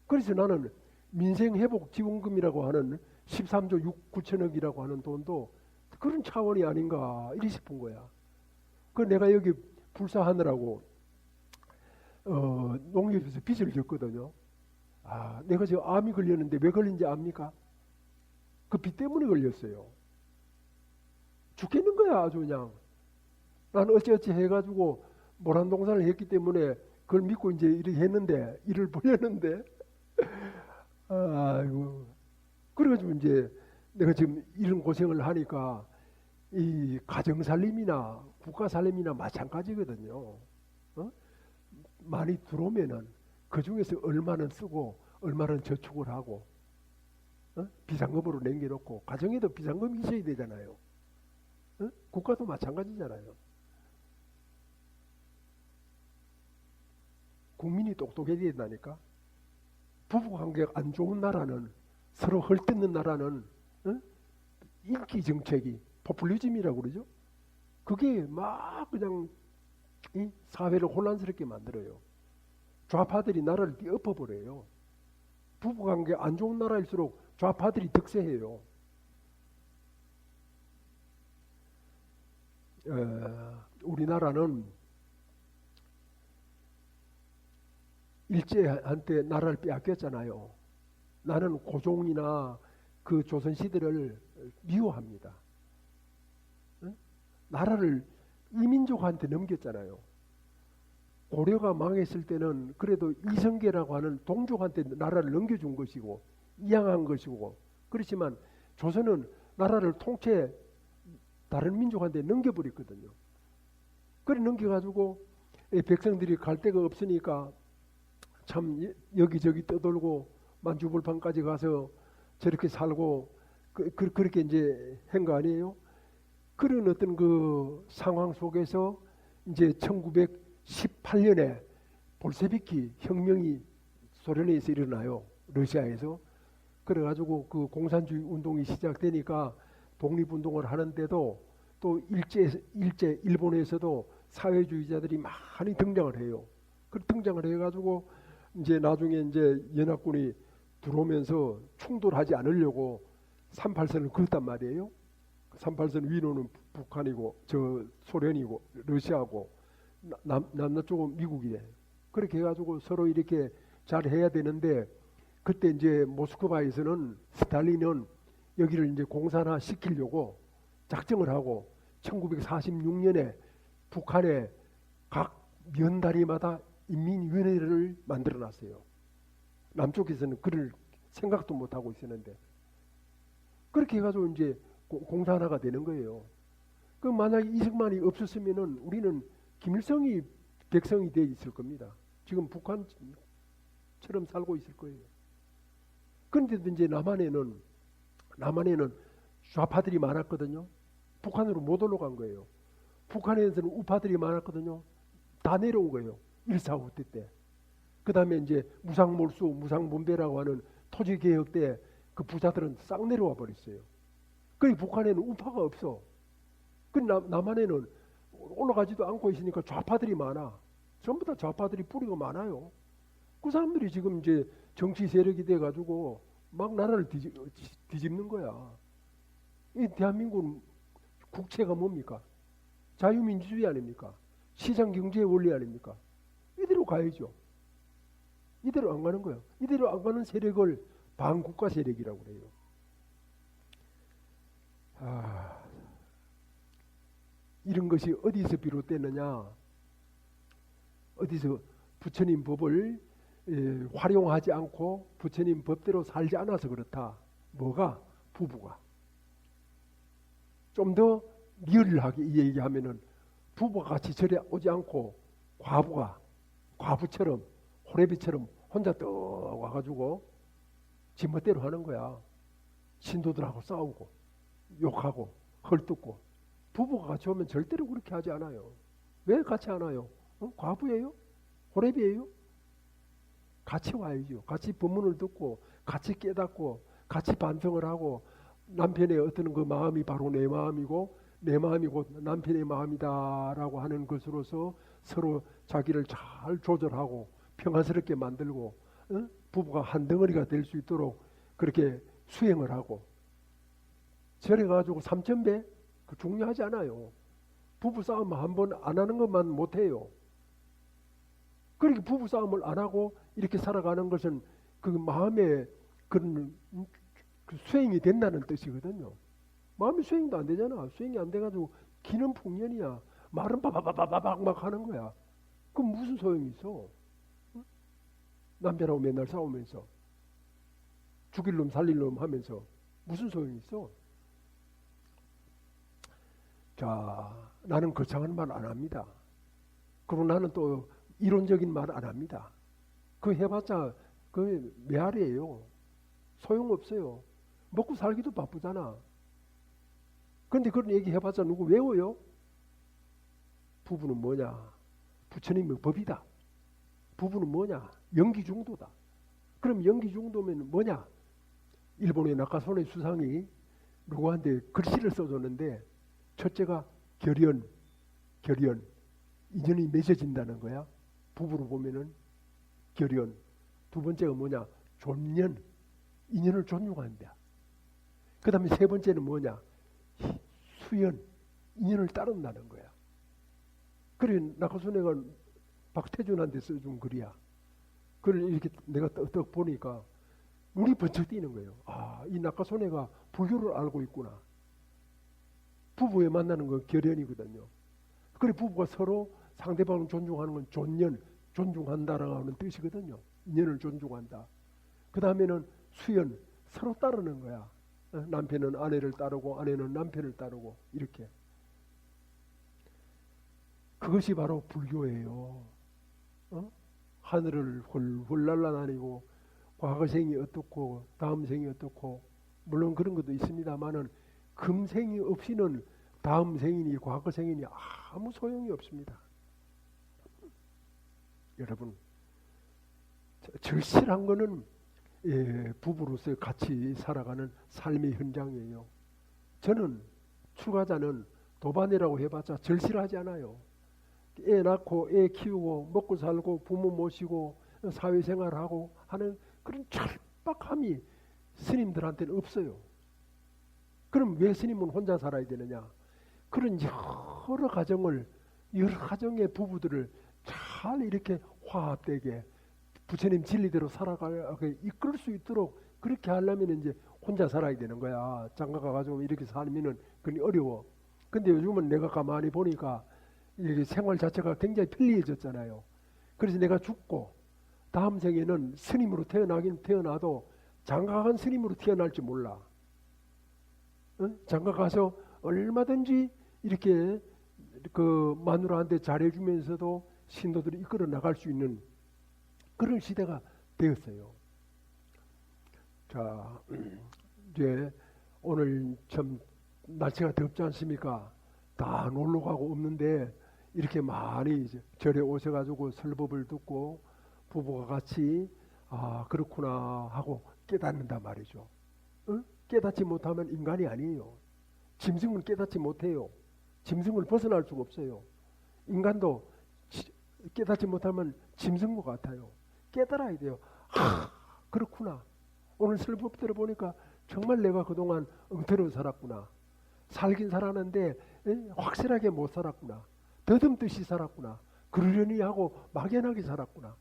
A: 그래서 나는 민생회복지원금이라고 하는 13조 6, 9천억이라고 하는 돈도 그런 차원이 아닌가 이리 싶은 거야. 그 내가 여기 불사하느라고 농협에서 빚을 졌거든요. 내가 지금 암이 걸렸는데 왜 걸린지 압니까? 그 빚 때문에 걸렸어요. 죽겠는 거야 아주 그냥. 나는 어찌어찌 해가지고 모란동산을 했기 때문에 그걸 믿고 이제 이렇게 했는데 일을 벌였는데 아이고 그래가지고 이제 내가 지금 이런 고생을 하니까 이 가정살림이나 국가살림이나 마찬가지거든요. 많이 들어오면은 그 중에서 얼마는 쓰고 얼마는 저축을 하고 비상금으로 남겨놓고 가정에도 비상금이 있어야 되잖아요. 국가도 마찬가지잖아요. 국민이 똑똑해야 된다니까. 부부관계가 안 좋은 나라는, 서로 헐뜯는 나라는 인기 정책이 포퓰리즘이라고 그러죠. 그게 막 그냥 이 사회를 혼란스럽게 만들어요. 좌파들이 나라를 엎어버려요. 부부관계 안 좋은 나라일수록 좌파들이 득세해요. 우리나라는 일제한테 나라를 빼앗겼잖아요. 나는 고종이나 그 조선시대를 미워합니다. 나라를 이민족한테 넘겼잖아요. 고려가 망했을 때는 그래도 이성계라고 하는 동족한테 나라를 넘겨준 것이고 이양한 것이고, 그렇지만 조선은 나라를 통째 다른 민족한테 넘겨버렸거든요. 그래 넘겨가지고 백성들이 갈 데가 없으니까 참 여기저기 떠돌고 만주불판까지 가서 저렇게 살고 그렇게 이제 한 거 아니에요? 그런 어떤 그 상황 속에서 이제 1918년에 볼셰비키 혁명이 소련에서 일어나요. 러시아에서. 그래가지고 그 공산주의 운동이 시작되니까 독립운동을 하는데도 또 일제 일본에서도 사회주의자들이 많이 등장을 해요. 그 등장을 해가지고 이제 나중에 이제 연합군이 들어오면서 충돌하지 않으려고 38선을 그었단 말이에요. 38선 위로는 북한이고 저 소련이고 러시아고 남쪽은 미국이래. 그렇게 해가지고 서로 이렇게 잘 해야 되는데 그때 이제 모스크바에서는 스탈린은 여기를 이제 공산화 시키려고 작정을 하고 1946년에 북한에 각 면다리마다 인민위원회를 만들어 놨어요. 남쪽에서는 그럴 생각도 못 하고 있었는데 그렇게 해가지고 이제 공산화가 되는 거예요. 그 만약 이승만이 없었으면은 우리는 김일성이 백성이 돼 있을 겁니다. 지금 북한처럼 살고 있을 거예요. 그런데도 이제 남한에는 좌파들이 많았거든요. 북한으로 못 올라간 거예요. 북한에서는 우파들이 많았거든요. 다 내려온 거예요. 1.4 때. 그 다음에 이제 무상몰수, 무상분배라고 하는 토지개혁 때 그 부자들은 싹 내려와 버렸어요. 그리고 북한에는 우파가 없어. 그 남한에는 올라가지도 않고 있으니까 좌파들이 많아. 전부 다 좌파들이 뿌리가 많아요. 그 사람들이 지금 이제 정치 세력이 돼가지고 막 나라를 뒤집는 거야. 이 대한민국은 국채가 뭡니까? 자유민주주의 아닙니까? 시장경제의 원리 아닙니까? 이대로 가야죠. 이대로 안 가는 거예요. 이대로 안 가는 세력을 반국가 세력이라고 그래요. 이런 것이 어디서 비롯됐느냐? 어디서 부처님 법을 활용하지 않고 부처님 법대로 살지 않아서 그렇다. 뭐가? 부부가. 좀 더 리얼하게 얘기하면은 부부가 같이 절에 오지 않고 과부처럼 호래비처럼 혼자 떡 와가지고 지 멋대로 하는 거야. 신도들하고 싸우고 욕하고 헐뜯고. 부부가 같이 오면 절대로 그렇게 하지 않아요. 왜 같이 안 와요? 과부예요? 호래비예요? 같이 와야죠. 같이 법문을 듣고 같이 깨닫고 같이 반성을 하고 남편의 어떤 그 마음이 바로 내 마음이고 내 마음이 곧 남편의 마음이다라고 하는 것으로서 서로 자기를 잘 조절하고 평안스럽게 만들고 부부가 한 덩어리가 될 수 있도록 그렇게 수행을 하고 절에 가지고 3,000배 그 중요하지 않아요. 부부 싸움 한 번 안 하는 것만 못해요. 그렇게 부부 싸움을 안 하고 이렇게 살아가는 것은 그 마음에 그런 그 수행이 된다는 뜻이거든요. 마음이 수행도 안 되잖아. 수행이 안 돼가지고 기는 풍년이야. 말은 바바바바박 막 하는 거야. 그럼 무슨 소용이 있어? 남편하고 맨날 싸우면서 죽일 놈 살릴 놈 하면서 무슨 소용이 있어? 자, 나는 거창한 말 안 합니다. 그리고 나는 또 이론적인 말 안 합니다. 그 해봤자 그 메아리예요. 소용없어요. 먹고 살기도 바쁘잖아. 그런데 그런 얘기 해봤자 누구 외워요? 부부는 뭐냐? 부처님의 법이다. 부부는 뭐냐? 연기중도다. 그럼 연기중도면 뭐냐? 일본의 나카소네 수상이 누구한테 글씨를 써줬는데 첫째가 결연, 인연이 맺어진다는 거야. 부부로 보면은 결연. 두 번째가 뭐냐? 존연, 인연을 존중한다. 그 다음에 세 번째는 뭐냐? 수연, 인연을 따른다는 거야. 그래 나카소네가 박태준한테 써준 글이야. 그걸 이렇게 내가 떡 보니까 눈이 번쩍 띄는 거예요. 아, 이 나카소네가 불교를 알고 있구나. 부부에 만나는 건 결연이거든요. 그래 부부가 서로 상대방을 존중하는 건 존연, 존중한다라고 하는 뜻이거든요. 인연을 존중한다. 그 다음에는 수연, 서로 따르는 거야. 남편은 아내를 따르고 아내는 남편을 따르고 이렇게. 그것이 바로 불교예요. 하늘을 훌훌 날아다니고 과거생이 어떻고 다음 생이 어떻고 물론 그런 것도 있습니다만은 금생이 없이는 다음 생이니 과거생이니 아무 소용이 없습니다. 여러분 절실한 거는 부부로서 같이 살아가는 삶의 현장이에요. 저는 출가자는 도반이라고 해봤자 절실하지 않아요. 애 낳고 애 키우고 먹고 살고 부모 모시고 사회생활하고 하는 그런 찰박함이 스님들한테는 없어요. 그럼 왜 스님은 혼자 살아야 되느냐? 그런 여러 가정의 부부들을 잘 이렇게 화합되게 부처님 진리대로 살아가게 이끌 수 있도록 그렇게 하려면 이제 혼자 살아야 되는 거야. 장가가 가지고 이렇게 살면은 그건 어려워. 근데 요즘은 내가 가만히 보니까 이게 생활 자체가 굉장히 편리해졌잖아요. 그래서 내가 죽고 다음 생에는 스님으로 태어나긴 태어나도 장가간 스님으로 태어날지 몰라. 응? 장가가서 얼마든지 이렇게 그 마누라한테 잘해주면서도 신도들이 이끌어 나갈 수 있는 그런 시대가 되었어요. 자, 이제 오늘 참 날씨가 덥지 않습니까? 다 놀러 가고 없는데 이렇게 많이 이제 절에 오셔가지고 설법을 듣고 부부가 같이 아 그렇구나 하고 깨닫는단 말이죠. 응? 깨닫지 못하면 인간이 아니에요. 짐승은 깨닫지 못해요. 짐승을 벗어날 수가 없어요. 인간도 깨닫지 못하면 짐승과 같아요. 깨달아야 돼요. 아 그렇구나. 오늘 설법 들어보니까 정말 내가 그동안 엉터리로 살았구나. 살긴 살았는데 확실하게 못 살았구나. 더듬듯이 살았구나. 그러려니 하고 막연하게 살았구나.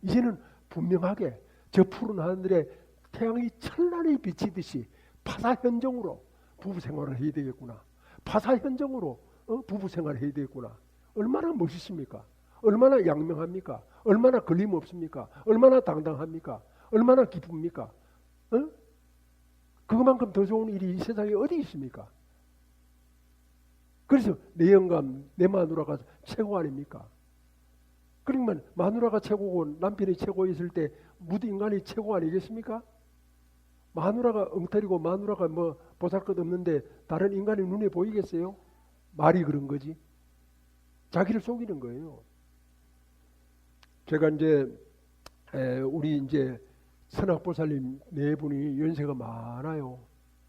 A: 이제는 분명하게 저 푸른 하늘에 태양이 찬란히 비치듯이 파사현정으로 부부 생활을 해야 되겠구나. 파사현정으로 부부 생활을 해야 되겠구나. 얼마나 멋있습니까? 얼마나 양명합니까? 얼마나 걸림없습니까? 얼마나 당당합니까? 얼마나 기쁩니까? 그만큼 더 좋은 일이 이 세상에 어디 있습니까? 그래서 내 영감, 내 마누라가 최고 아닙니까? 그러면 마누라가 최고고 남편이 최고였을 때 무드 인간이 최고 아니겠습니까? 마누라가 엉터리고 마누라가 뭐 보잘것없는데 다른 인간이 눈에 보이겠어요? 말이 그런 거지. 자기를 속이는 거예요. 제가 이제 우리 이제 선악보살님 네 분이 연세가 많아요.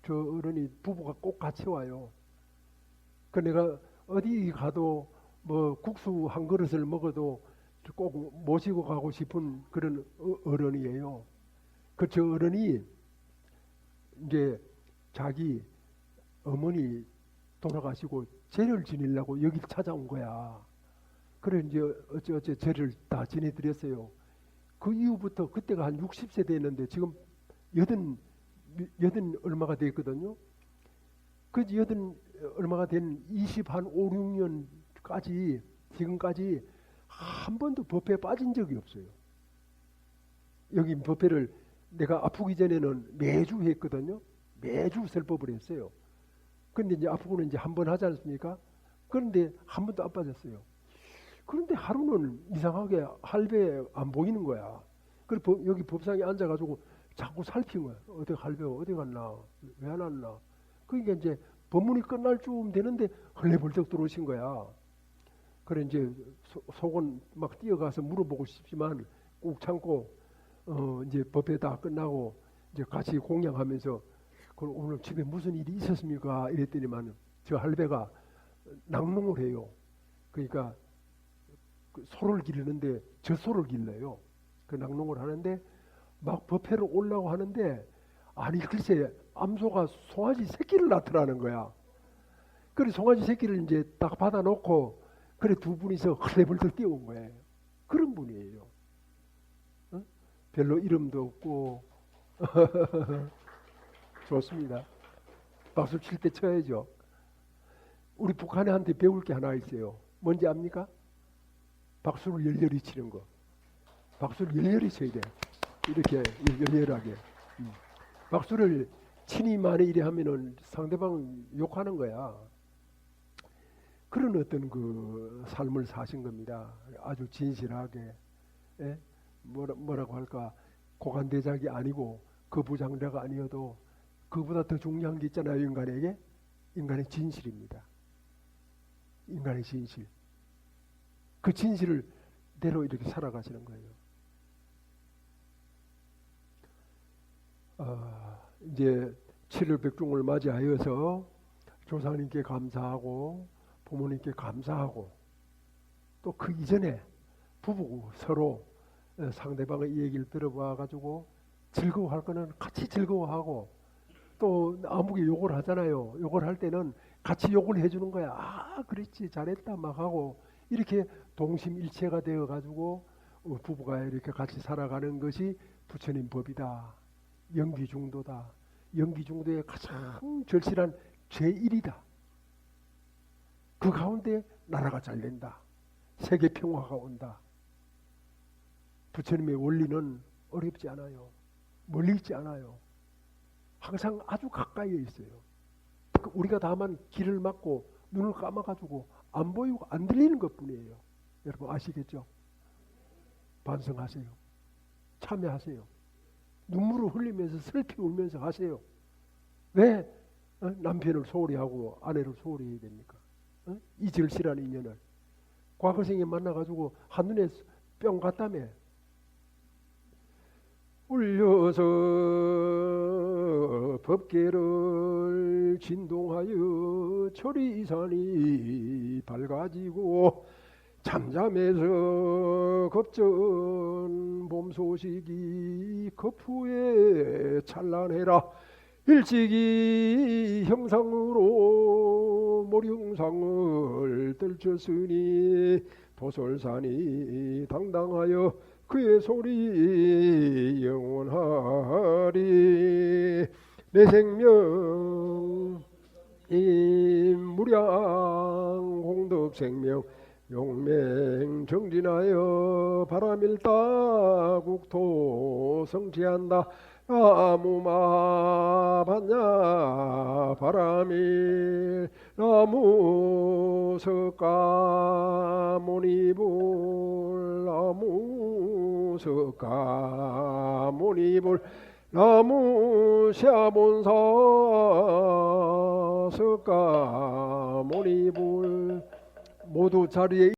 A: 저 어른이 부부가 꼭 같이 와요. 그 내가 어디 가도 뭐 국수 한 그릇을 먹어도 꼭 모시고 가고 싶은 그런 어른이에요. 그 저 어른이 이제 자기 어머니 돌아가시고 제를 지내려고 여기 찾아온 거야. 그래 이제 어째 제를 다 지내드렸어요. 그 이후부터 그때가 한 60세 됐는데 지금 여든 얼마가 됐거든요. 그 여든 얼마가 된 20한 5, 6년까지 지금까지 한 번도 법회에 빠진 적이 없어요. 여기 법회를 내가 아프기 전에는 매주 했거든요. 매주 설법을 했어요. 그런데 이제 아프고는 이제 한 번 하지 않습니까? 그런데 한 번도 안 빠졌어요. 그런데 하루는 이상하게 할배 안 보이는 거야. 그래서 여기 법상에 앉아가지고 자꾸 살핀 거야. 어디 할배가 어디 갔나? 왜 안 왔나? 그러니까 이제 법문이 끝날 쯤 되는데 헐레벌떡 들어오신 거야. 그래 이제 속은 막 뛰어가서 물어보고 싶지만 꾹 참고 이제 법회 다 끝나고 이제 같이 공양하면서 오늘 집에 무슨 일이 있었습니까? 이랬더니만 저 할배가 낭농을 해요. 그러니까 소를 기르는데 젖소를 길러요. 그 낭농을 하는데 막 법회를 오려고 하는데 아니 글쎄 암소가 송아지 새끼를 낳더라는 거야. 그래 송아지 새끼를 이제 딱 받아놓고 그래 두 분이서 헐레벌떡 뛰어온 거예요. 그런 분이에요. 별로 이름도 없고 좋습니다. 박수 칠 때 쳐야죠. 우리 북한애한테 배울 게 하나 있어요. 뭔지 압니까? 박수를 열렬히 치는 거. 박수를 열렬히 쳐야 돼. 이렇게 열렬하게. 박수를 치니만에 이래 하면은 상대방 욕하는 거야. 그런 어떤 그 삶을 사신 겁니다. 아주 진실하게. 예? 뭐라고 할까? 고관대작이 아니고 거부장자가 아니어도 그보다 더 중요한 게 있잖아요. 인간에게. 인간의 진실입니다. 인간의 진실. 그 진실을 대로 이렇게 살아가시는 거예요. 이제 7월 백중을 맞이하여서 조상님께 감사하고 부모님께 감사하고 또 그 이전에 부부 서로 상대방의 얘기를 들어봐 가지고 즐거워할 거는 같이 즐거워하고 또 아무게 욕을 하잖아요. 욕을 할 때는 같이 욕을 해주는 거야. 아 그랬지 잘했다 막 하고 이렇게 동심일체가 되어 가지고 부부가 이렇게 같이 살아가는 것이 부처님 법이다. 연기중도다. 연기중도의 가장 절실한 제1이다. 그 가운데 나라가 잘 된다. 세계 평화가 온다. 부처님의 원리는 어렵지 않아요. 멀리 있지 않아요. 항상 아주 가까이에 있어요. 우리가 다만 길을 막고 눈을 감아가지고 안 보이고 안 들리는 것뿐이에요. 여러분 아시겠죠? 반성하세요. 참여하세요. 눈물을 흘리면서 슬피 울면서 하세요. 왜 남편을 소홀히 하고 아내를 소홀히 해야 됩니까? 이 절실한 인연을 과거생에 만나가지고 한눈에 뿅 갔다며 울려서 법계를 진동하여 철이산이 밝아지고 잠잠해서 겁전 봄 소식이 급후에 찬란해라 일찍이 형상으로 모룡상을 떨쳤으니 보솔산이 당당하여 그의 소리 영원하리 내 생명 무량 공덕생명 용맹 정진하여 바람일다 국토 성취한다 나무마 반야 바람일 나무 석가 모니불 나무 석가 모니불 나무 샤본사 석가 모니불 모두 자리에